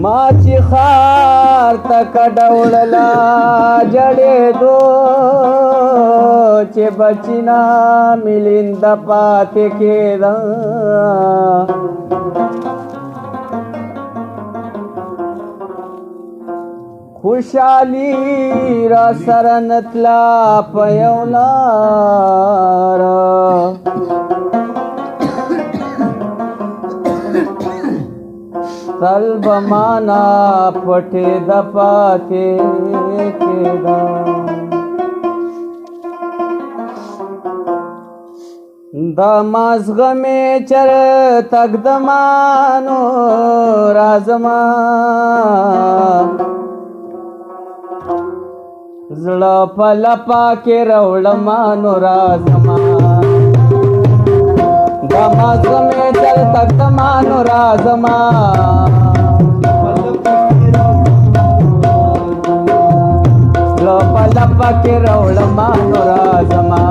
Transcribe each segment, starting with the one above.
ما چې خار تک ډوړلا جړېدو چې بچینا ملند پاتې کېده خوشحالي را سره نتلا په یو لاره تل به مانا پټې د پاتې کېده د مازغه مې چر تقدمانو رازما زړه په لپا کې راوړما نو رازما د مازغه مې چر تقدمانو رازما زړه په لپا کې راوړما نو رازما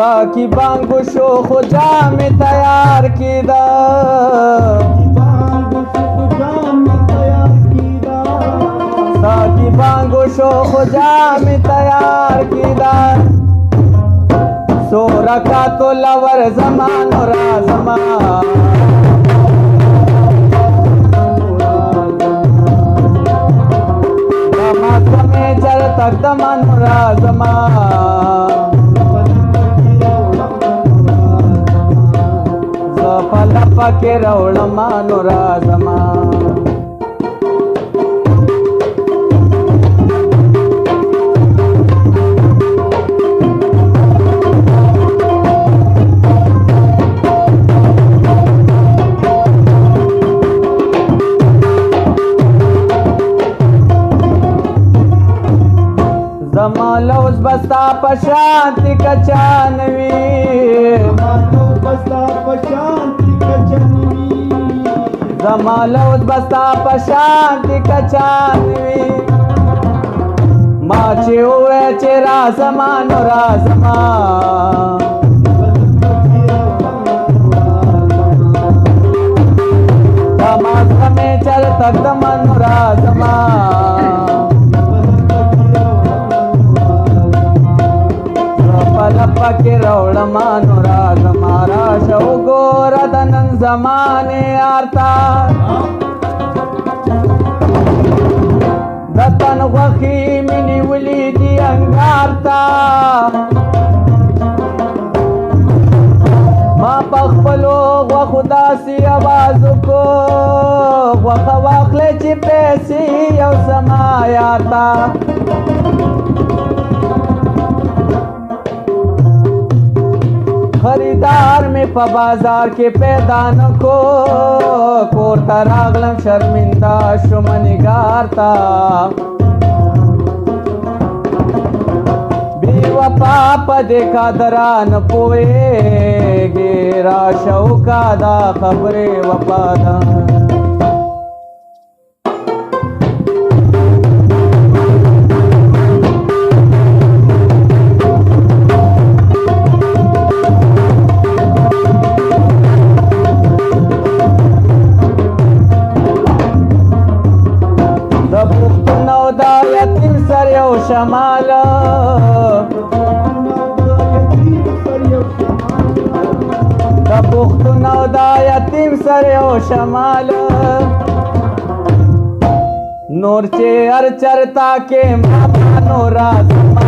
साकी बांगो शो खुजा में तैयार कीदा साकी बांगो शो खुजा में तैयार कीदा सो रखा तो लवर जमान और आजमान नमाज में चल तक दमन और आजमान पलपा के रौड़मा नो राजमा जमालौस बस्ता पशांति कचानवी जमालौस बस्ता पशांति कचानवी माचे हुए चेरा समान राजमा दमाज में चल तक दमन राजमा पलपा के रौड़मा नो राजमा राशो गोरदनन जमाने आरता दतन वखी मिनी वली दी अंगारता माँ पखपलो व खुदा सी आवाज को व खवाखले चिपे सी यौ समायाता खरीदार में प बाजार के पैदा न को कोरता रागलम शर्मिंदा शुमनिगारता बेवफा प देखा दरा न पोएगे राशौ का दा खबरे वफादा शमाल पुख्त नौदा यतीम सरे ओ शमाल नूर चे अर चरता के मानो राजमा